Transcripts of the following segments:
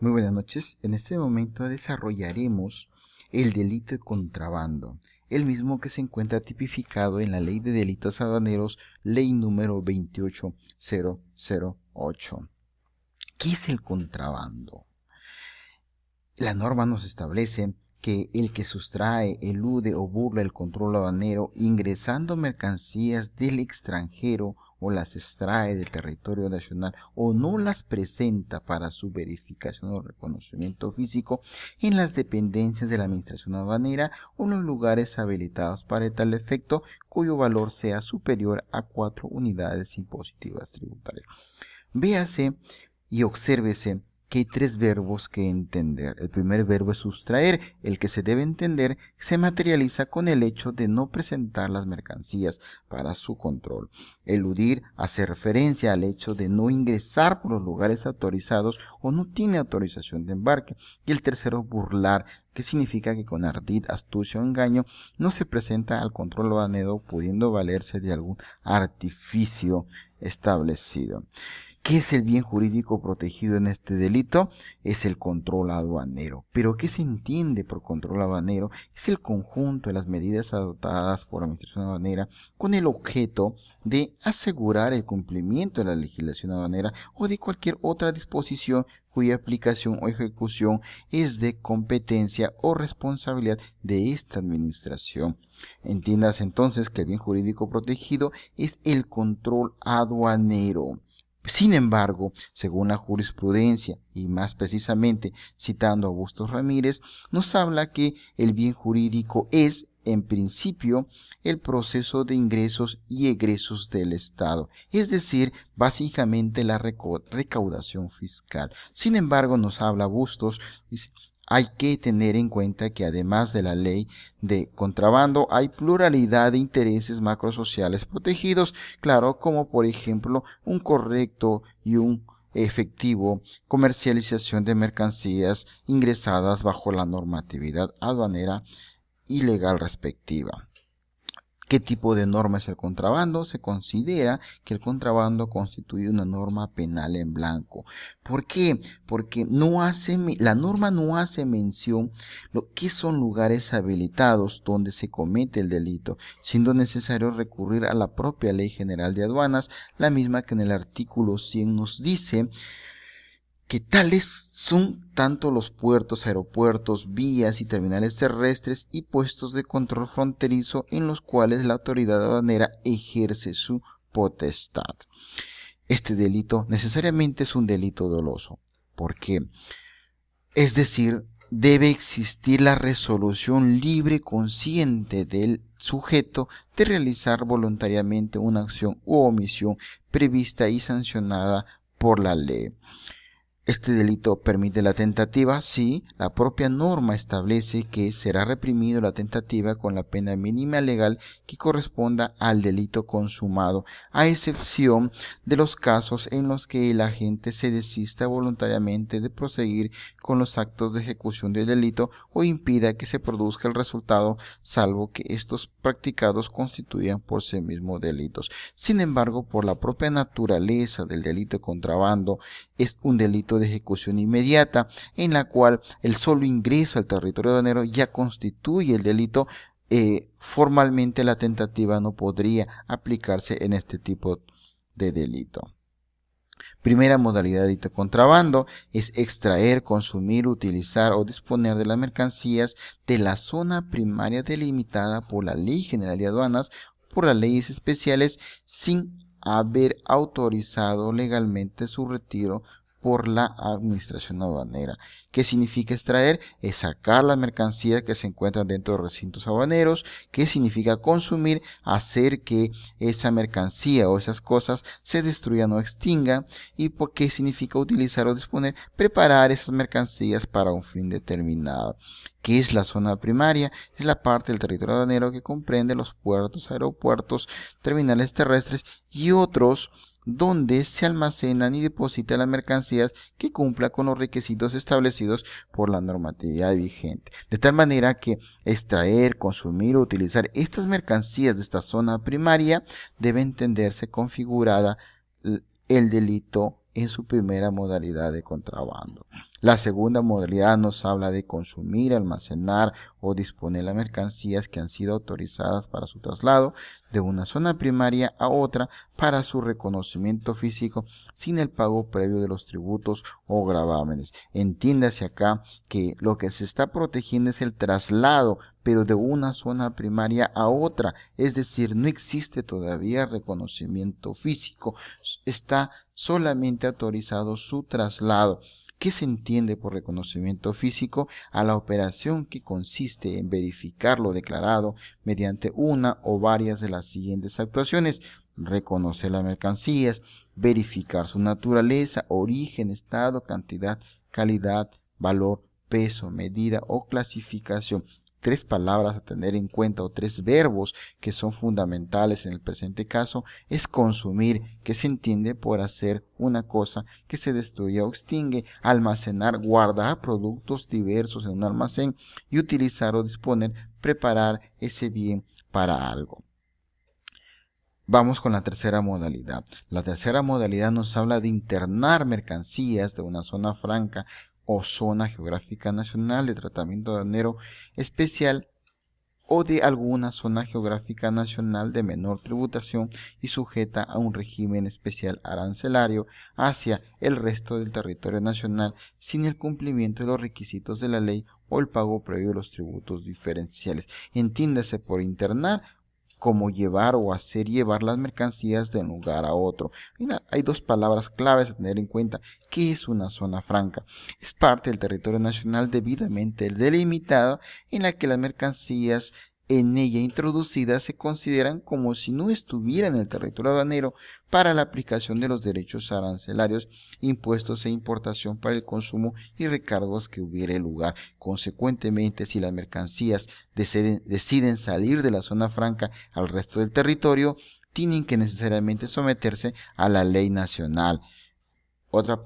Muy buenas noches. En este momento desarrollaremos el delito de contrabando, el mismo que se encuentra tipificado en la Ley de Delitos Aduaneros, ley número 28008. ¿Qué es el contrabando? La norma nos establece que el que sustrae, elude o burla el control aduanero ingresando mercancías del extranjero o las extrae del territorio nacional o no las presenta para su verificación o reconocimiento físico en las dependencias de la administración aduanera o en los lugares habilitados para tal efecto cuyo valor sea superior a 4 unidades impositivas tributarias. Véase y obsérvese que hay 3 verbos que entender. El primer verbo es sustraer. El que se debe entender se materializa con el hecho de no presentar las mercancías para su control. Eludir hace referencia al hecho de no ingresar por los lugares autorizados o no tiene autorización de embarque. Y el tercero, burlar, que significa que con ardid, astucia o engaño no se presenta al control aduanero pudiendo valerse de algún artificio establecido. ¿Qué es el bien jurídico protegido en este delito? Es el control aduanero. ¿Pero qué se entiende por control aduanero? Es el conjunto de las medidas adoptadas por la Administración Aduanera con el objeto de asegurar el cumplimiento de la legislación aduanera o de cualquier otra disposición cuya aplicación o ejecución es de competencia o responsabilidad de esta administración. Entiendas entonces que el bien jurídico protegido es el control aduanero. Sin embargo, según la jurisprudencia, y más precisamente citando a Bustos Ramírez, nos habla que el bien jurídico es, en principio, el proceso de ingresos y egresos del Estado, es decir, básicamente la recaudación fiscal. Sin embargo, nos habla Bustos, dice, hay que tener en cuenta que además de la ley de contrabando hay pluralidad de intereses macrosociales protegidos, claro, como por ejemplo un correcto y un efectivo comercialización de mercancías ingresadas bajo la normatividad aduanera y legal respectiva. ¿Qué tipo de norma es el contrabando? Se considera que el contrabando constituye una norma penal en blanco. ¿Por qué? Porque la norma no hace mención lo que son lugares habilitados donde se comete el delito, siendo necesario recurrir a la propia Ley General de Aduanas, la misma que en el artículo 100 nos dice que tales son tanto los puertos, aeropuertos, vías y terminales terrestres y puestos de control fronterizo en los cuales la autoridad aduanera ejerce su potestad. Este delito necesariamente es un delito doloso. ¿Por qué? Es decir, debe existir la resolución libre consciente del sujeto de realizar voluntariamente una acción u omisión prevista y sancionada por la ley. Este delito permite la tentativa, sí, la propia norma establece que será reprimido la tentativa con la pena mínima legal que corresponda al delito consumado, a excepción de los casos en los que el agente se desista voluntariamente de proseguir con los actos de ejecución del delito o impida que se produzca el resultado, salvo que estos practicados constituyan por sí mismos delitos. Sin embargo, por la propia naturaleza del delito de contrabando, es un delito de ejecución inmediata, en la cual el solo ingreso al territorio aduanero ya constituye el delito. Formalmente la tentativa no podría aplicarse en este tipo de delito. Primera modalidad de delito de contrabando es extraer, consumir, utilizar o disponer de las mercancías de la zona primaria delimitada por la Ley General de Aduanas, por las leyes especiales, sin haber autorizado legalmente su retiro por la administración aduanera. ¿Qué significa extraer? Es sacar las mercancías que se encuentran dentro de recintos aduaneros. ¿Qué significa consumir? Hacer que esa mercancía o esas cosas se destruyan o extingan. ¿Y por qué significa utilizar o disponer? Preparar esas mercancías para un fin determinado. ¿Qué es la zona primaria? Es la parte del territorio aduanero que comprende los puertos, aeropuertos, terminales terrestres y otros donde se almacenan y depositan las mercancías que cumplan con los requisitos establecidos por la normatividad vigente. De tal manera que extraer, consumir o utilizar estas mercancías de esta zona primaria debe entenderse configurada el delito en su primera modalidad de contrabando. La segunda modalidad nos habla de consumir, almacenar o disponer las mercancías que han sido autorizadas para su traslado de una zona primaria a otra para su reconocimiento físico sin el pago previo de los tributos o gravámenes. Entiéndase acá que lo que se está protegiendo es el traslado, pero de una zona primaria a otra, es decir, no existe todavía reconocimiento físico, está solamente autorizado su traslado. ¿Qué se entiende por reconocimiento físico? A la operación que consiste en verificar lo declarado mediante una o varias de las siguientes actuaciones: reconocer las mercancías, verificar su naturaleza, origen, estado, cantidad, calidad, valor, peso, medida o clasificación. Tres palabras a tener en cuenta o tres verbos que son fundamentales en el presente caso es consumir, que se entiende por hacer una cosa que se destruye o extingue; almacenar, guardar productos diversos en un almacén; y utilizar o disponer, preparar ese bien para algo. Vamos con la tercera modalidad. La tercera modalidad nos habla de internar mercancías de una zona franca o zona geográfica nacional de tratamiento aduanero especial o de alguna zona geográfica nacional de menor tributación y sujeta a un régimen especial arancelario hacia el resto del territorio nacional sin el cumplimiento de los requisitos de la ley o el pago previo de los tributos diferenciales. Entiéndase por internar como llevar o hacer llevar las mercancías de un lugar a otro. Hay dos palabras claves a tener en cuenta. ¿Qué es una zona franca? Es parte del territorio nacional debidamente delimitado en la que las mercancías en ella introducidas se consideran como si no estuvieran en el territorio aduanero para la aplicación de los derechos arancelarios, impuestos e importación para el consumo y recargos que hubiere lugar. Consecuentemente, si las mercancías deciden salir de la zona franca al resto del territorio, tienen que necesariamente someterse a la ley nacional. Otra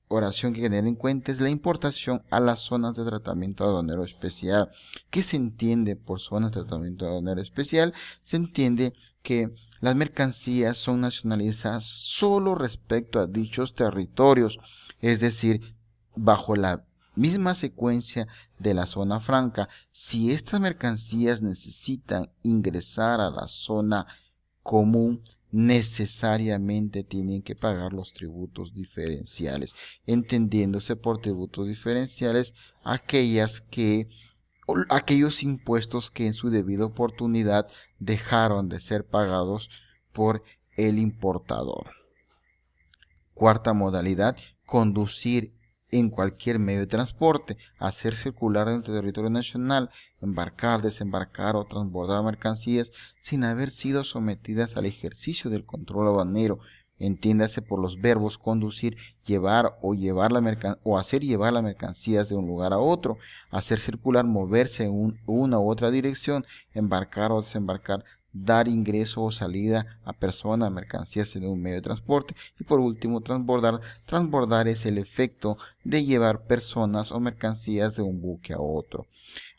oración que tener en cuenta es la importación a las zonas de tratamiento aduanero especial. ¿Qué se entiende por zonas de tratamiento aduanero especial? Se entiende que las mercancías son nacionalizadas solo respecto a dichos territorios, es decir, bajo la misma secuencia de la zona franca. Si estas mercancías necesitan ingresar a la zona común, necesariamente tienen que pagar los tributos diferenciales, entendiéndose por tributos diferenciales aquellos impuestos que en su debida oportunidad dejaron de ser pagados por el importador. Cuarta modalidad: conducir en cualquier medio de transporte, hacer circular en el territorio nacional, embarcar, desembarcar o transbordar mercancías sin haber sido sometidas al ejercicio del control aduanero. Entiéndase por los verbos conducir, llevar o hacer llevar las mercancías de un lugar a otro, hacer circular, moverse en una u otra dirección, embarcar o desembarcar, dar ingreso o salida a personas, mercancías en un medio de transporte; y por último, transbordar. Transbordar es el efecto de llevar personas o mercancías de un buque a otro.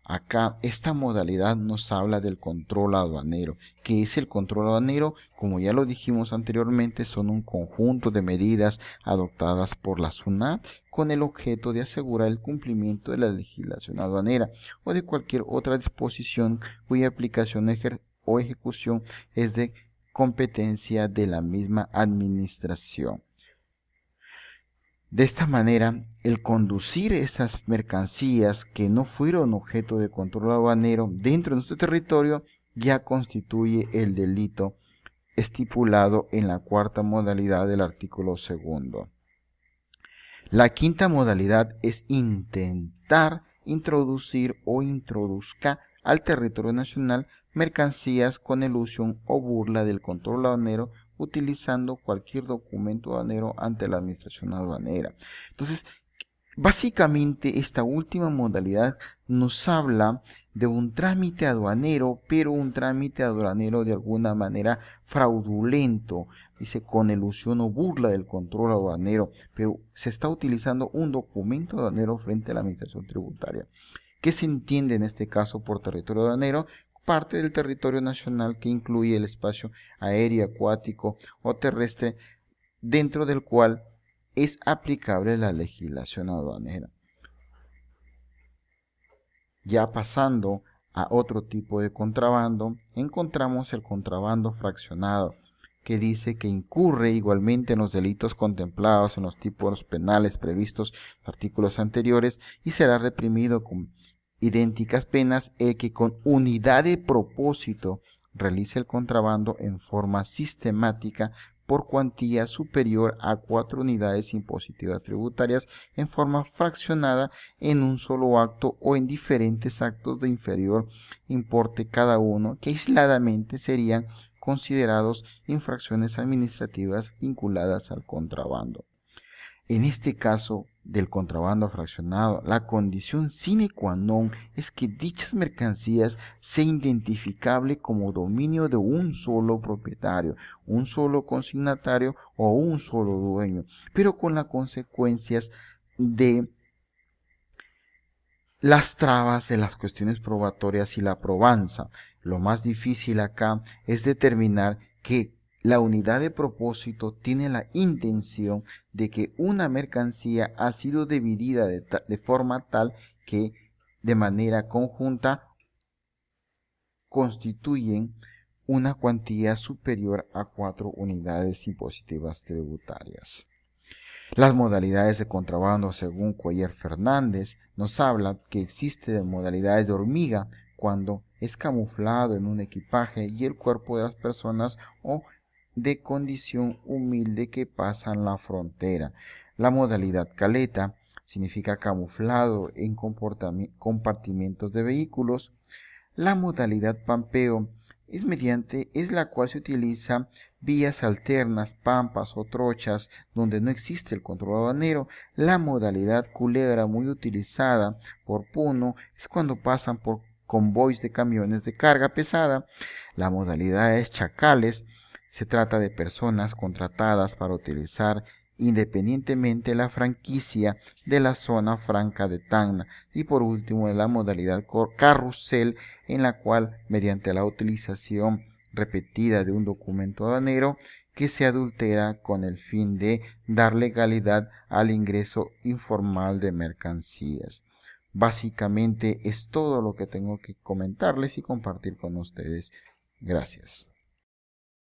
Acá esta modalidad nos habla del control aduanero. ¿Qué es el control aduanero? Como ya lo dijimos anteriormente, son un conjunto de medidas adoptadas por la SUNAT con el objeto de asegurar el cumplimiento de la legislación aduanera o de cualquier otra disposición cuya aplicación o ejecución es de competencia de la misma administración. De esta manera, el conducir esas mercancías que no fueron objeto de control aduanero dentro de nuestro territorio ya constituye el delito estipulado en la cuarta modalidad del artículo 2. La quinta modalidad es intentar introducir o introduzca al territorio nacional mercancías con elusión o burla del control aduanero utilizando cualquier documento aduanero ante la administración aduanera. Entonces, básicamente esta última modalidad nos habla de un trámite aduanero, pero un trámite aduanero de alguna manera fraudulento, dice con elusión o burla del control aduanero, pero se está utilizando un documento aduanero frente a la administración tributaria. ¿Qué se entiende en este caso por territorio aduanero? Parte del territorio nacional que incluye el espacio aéreo, acuático o terrestre dentro del cual es aplicable la legislación aduanera. Ya pasando a otro tipo de contrabando, encontramos el contrabando fraccionado, que dice que incurre igualmente en los delitos contemplados en los tipos penales previstos en artículos anteriores y será reprimido con idénticas penas el que con unidad de propósito realice el contrabando en forma sistemática por cuantía superior a 4 unidades impositivas tributarias en forma fraccionada en un solo acto o en diferentes actos de inferior importe cada uno, que aisladamente serían considerados infracciones administrativas vinculadas al contrabando. En este caso del contrabando fraccionado, la condición sine qua non es que dichas mercancías sean identificables como dominio de un solo propietario, un solo consignatario o un solo dueño, pero con las consecuencias de las trabas de las cuestiones probatorias y la probanza. Lo más difícil acá es determinar que la unidad de propósito tiene la intención de que una mercancía ha sido dividida de forma tal que de manera conjunta constituyen una cuantía superior a 4 unidades impositivas tributarias. Las modalidades de contrabando, según Cuellar Fernández, nos habla que existen modalidades de hormiga cuando es camuflado en un equipaje y el cuerpo de las personas o de condición humilde que pasan la frontera. La modalidad caleta significa camuflado en compartimentos de vehículos. La modalidad pampeo es la cual se utiliza vías alternas, pampas o trochas donde no existe el control aduanero. La modalidad culebra, muy utilizada por Puno, es cuando pasan por convoys de camiones de carga pesada. La modalidad es chacales. Se trata de personas contratadas para utilizar independientemente la franquicia de la zona franca de Tacna. Y por último, la modalidad carrusel, en la cual, mediante la utilización repetida de un documento aduanero, que se adultera con el fin de dar legalidad al ingreso informal de mercancías. Básicamente es todo lo que tengo que comentarles y compartir con ustedes. Gracias.